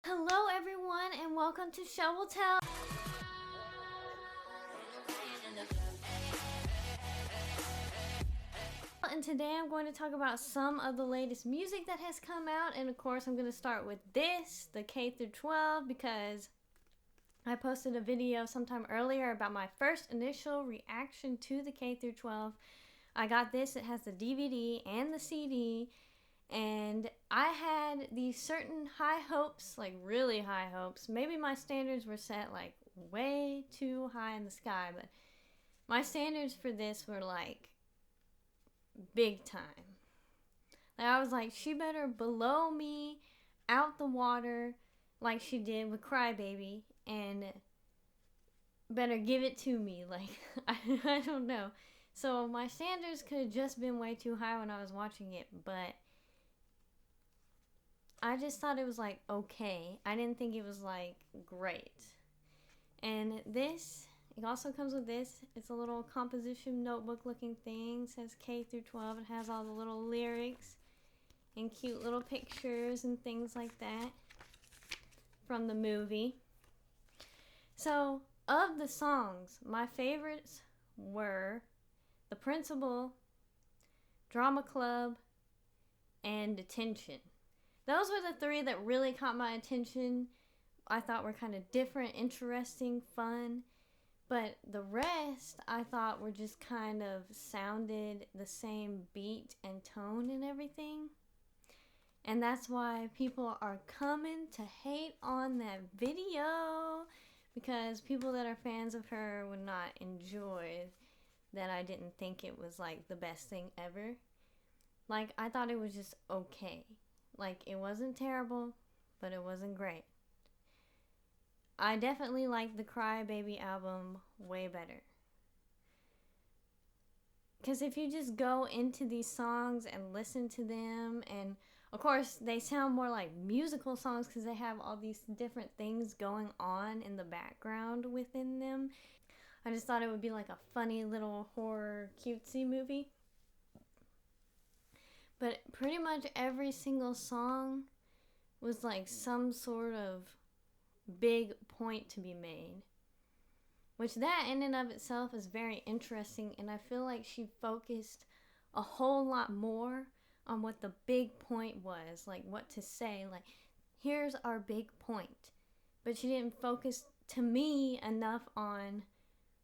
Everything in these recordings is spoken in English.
Hello everyone and welcome to Show Will Tell. And today I'm going to talk about some of the latest music that has come out, and of course I'm going to start with this, the K-12, because I posted a video sometime earlier about my first initial reaction to the K-12. I got this, it has the DVD and the CD. And I had these certain high hopes, like really high hopes. Maybe my standards were set like way too high in the sky, but my standards for this were like big time. Like I was like, she better blow me out the water like she did with Crybaby and better give it to me. Like, I don't know. So my standards could have just been way too high when I was watching it, but I just thought it was like okay. I didn't think it was like great. And this, it also comes with this. It's a little composition notebook looking thing. It says K-12. It has all the little lyrics and cute little pictures and things like that from the movie. So, of the songs, my favorites were The Principal, Drama Club, and Detention. Those were the three that really caught my attention. I thought were kind of different, interesting, fun. But the rest I thought were just kind of sounded the same beat and tone and everything. And that's why people are coming to hate on that video, because people that are fans of her would not enjoy that I didn't think it was like the best thing ever. Like, I thought it was just okay. Like, it wasn't terrible, but it wasn't great. I definitely like the Crybaby album way better. Because if you just go into these songs and listen to them, and of course they sound more like musical songs because they have all these different things going on in the background within them. I just thought it would be like a funny little horror cutesy movie. But pretty much every single song was like some sort of big point to be made. Which that in and of itself is very interesting, and I feel like she focused a whole lot more on what the big point was, like what to say, like here's our big point. But she didn't focus, to me, enough on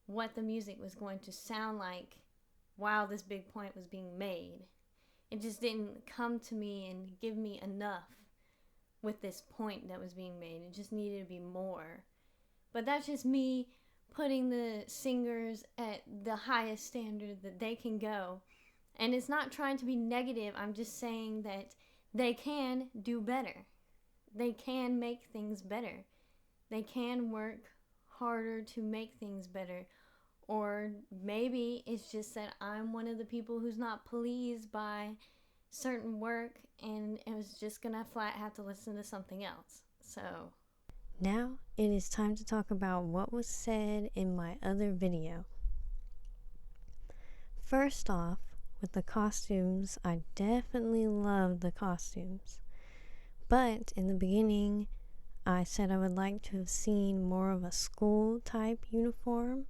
what the music was going to sound like while this big point was being made. It just didn't come to me and give me enough with this point that was being made. It just needed to be more. But that's just me putting the singers at the highest standard that they can go. And it's not trying to be negative. I'm just saying that they can do better. They can make things better. They can work harder to make things better. Or maybe it's just that I'm one of the people who's not pleased by certain work and it was just gonna flat have to listen to something else. So now it is time to talk about what was said in my other video. First off, with the costumes, I definitely loved the costumes. But in the beginning, I said I would like to have seen more of a school type uniform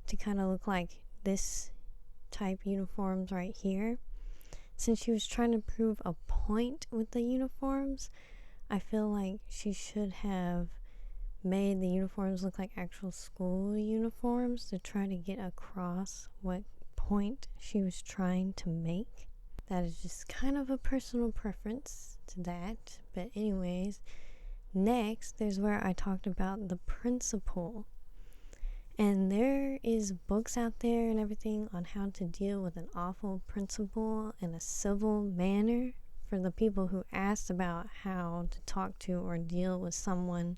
to kind of look like this type uniforms right here. Since she was trying to prove a point with the uniforms, I feel like she should have made the uniforms look like actual school uniforms to try to get across what point she was trying to make. That is just kind of a personal preference to that. But anyways, next there's where I talked about the principal. And there is books out there and everything on how to deal with an awful principal in a civil manner for the people who asked about how to talk to or deal with someone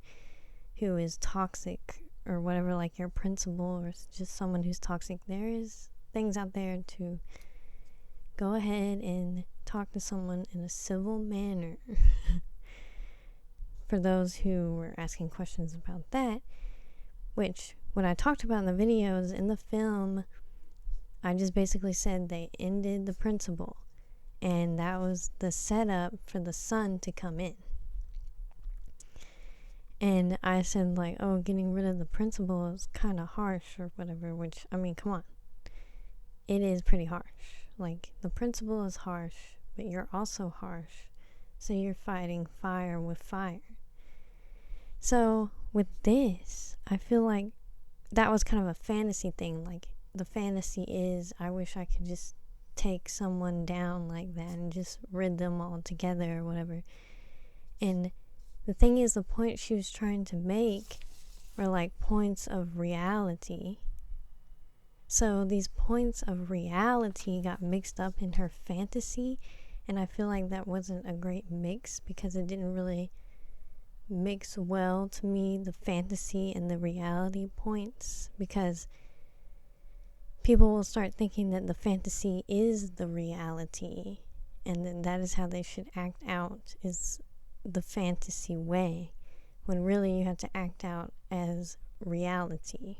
who is toxic or whatever, like your principal or just someone who's toxic. There is things out there to go ahead and talk to someone in a civil manner. For those who were asking questions about that, which what I talked about in the videos, in the film, I just basically said they ended the principal, and that was the setup for the son to come in. And I said, like, oh, getting rid of the principal is kind of harsh or whatever, which, I mean, come on. It is pretty harsh. Like, the principal is harsh, but you're also harsh. So you're fighting fire with fire. So with this, I feel like that was kind of a fantasy thing. Like, the fantasy is, I wish I could just take someone down like that and just rid them all together or whatever. And the thing is, the point she was trying to make were like points of reality. So these points of reality got mixed up in her fantasy, and I feel like that wasn't a great mix because it didn't really mix well to me, the fantasy and the reality points, because people will start thinking that the fantasy is the reality, and then that is how they should act out, is the fantasy way, when really you have to act out as reality.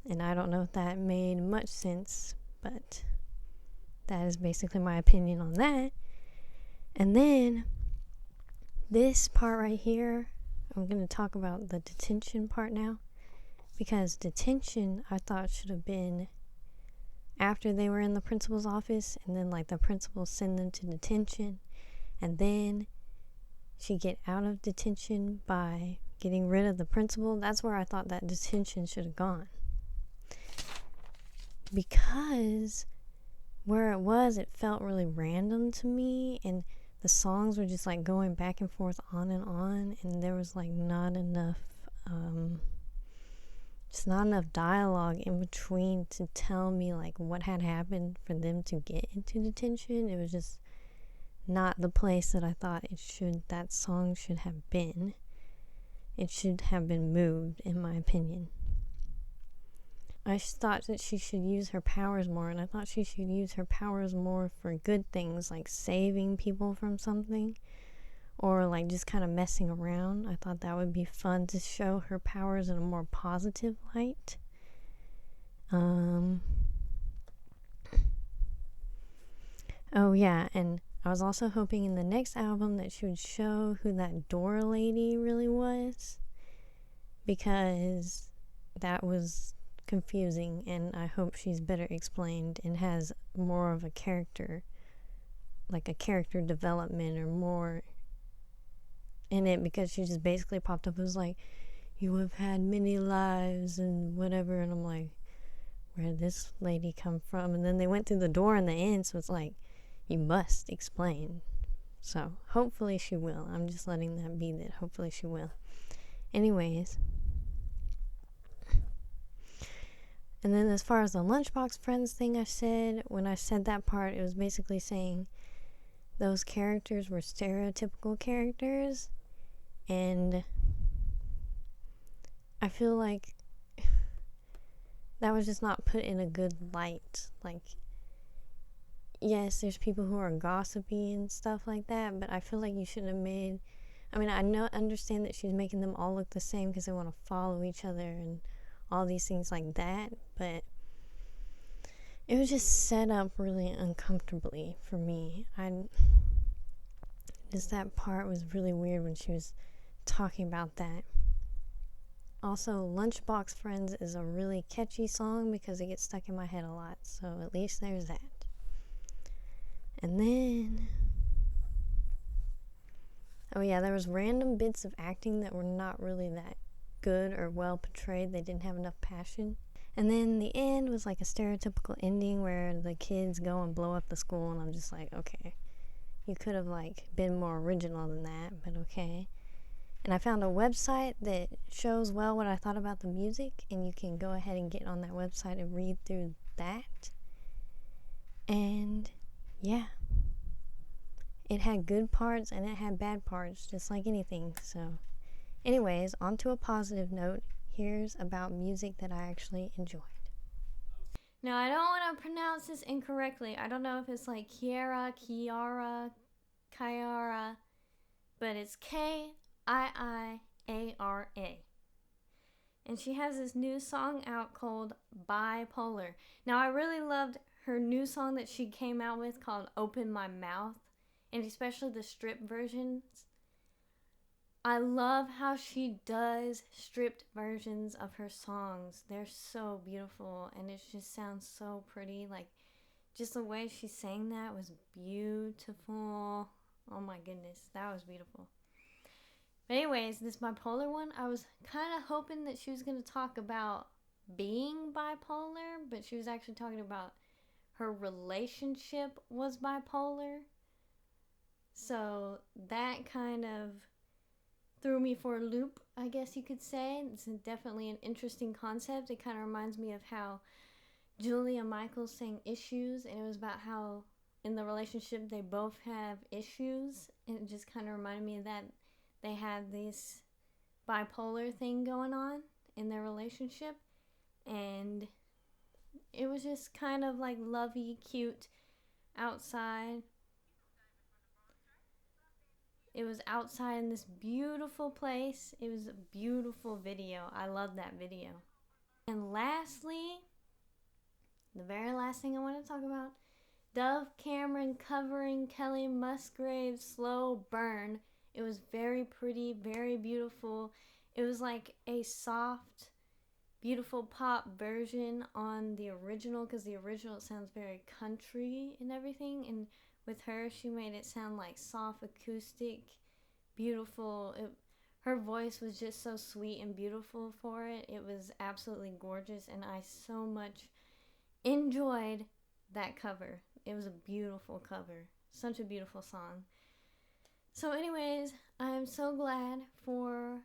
And I don't know if that made much sense, but that is basically my opinion on that. And then this part right here, I'm going to talk about the detention part now, because detention I thought should have been after they were in the principal's office, and then like the principal send them to detention, and then she get out of detention by getting rid of the principal. That's where I thought that detention should have gone, because where it was, it felt really random to me, and the songs were just like going back and forth on, and there was like not enough just not enough dialogue in between to tell me like what had happened for them to get into detention. It was just not the place that I thought that song should have been. It should have been moved, in my opinion. I thought that she should use her powers more, and I thought she should use her powers more for good things, like saving people from something, or like just kind of messing around. I thought that would be fun to show her powers in a more positive light. Oh yeah, and I was also hoping in the next album that she would show who that Dora lady really was, because that was confusing, and I hope she's better explained and has more of a character, like a character development or more in it, because she just basically popped up and was like, you have had many lives and whatever, and I'm like, where did this lady come from? And then they went through the door in the end, so it's like, you must explain. So hopefully she will. I'm just letting that be, that hopefully she will. Anyways, and then as far as the Lunchbox Friends thing I said, when I said that part, it was basically saying those characters were stereotypical characters, and I feel like that was just not put in a good light. Like, yes, there's people who are gossipy and stuff like that, but I feel like you shouldn't have made, I mean, understand that she's making them all look the same because they want to follow each other and all these things like that, but it was just set up really uncomfortably for me. That part was really weird when she was talking about that. Also, Lunchbox Friends is a really catchy song because it gets stuck in my head a lot, so at least there's that. And then, oh yeah, there was random bits of acting that were not really that good or well portrayed. They didn't have enough passion. And then the end was like a stereotypical ending where the kids go and blow up the school, and I'm just like, okay, you could have like been more original than that, but okay. And I found a website that shows well what I thought about the music, and you can go ahead and get on that website and read through that. And yeah, it had good parts and it had bad parts, just like anything. So anyways, on to a positive note. Here's about music that I actually enjoyed. Now, I don't want to pronounce this incorrectly. I don't know if it's like Kiara, but it's Kiiiara. And she has this new song out called Bipolar. Now, I really loved her new song that she came out with called Open My Mouth, and especially the strip versions. I love how she does stripped versions of her songs. They're so beautiful and it just sounds so pretty. Like, just the way she sang that was beautiful. Oh my goodness, that was beautiful. But anyways, this bipolar one, I was kind of hoping that she was going to talk about being bipolar, but she was actually talking about her relationship was bipolar. So that kind of threw me for a loop, I guess you could say. It's definitely an interesting concept. It kind of reminds me of how Julia Michaels sang Issues, and it was about how in the relationship they both have issues, and it just kind of reminded me of that they had this bipolar thing going on in their relationship, and it was just kind of like lovey, cute outside. It was outside in this beautiful place. It was a beautiful video. I love that video. And lastly, the very last thing I want to talk about, Dove Cameron covering Kelly Musgrave's Slow Burn. It was very pretty, very beautiful. It was like a soft, beautiful pop version on the original, because the original sounds very country and everything, and with her she made it sound like soft acoustic, beautiful. Her voice was just so sweet and beautiful for it. It was absolutely gorgeous, and I so much enjoyed that cover. It was a beautiful cover, such a beautiful song. So anyways, I'm so glad for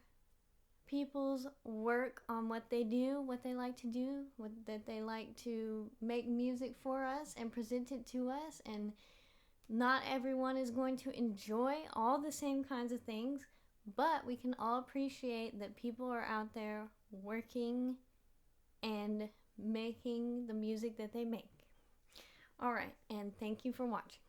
people's work on what they do, what they like to do, that they like to make music for us and present it to us. And not everyone is going to enjoy all the same kinds of things, but we can all appreciate that people are out there working and making the music that they make. All right, and thank you for watching.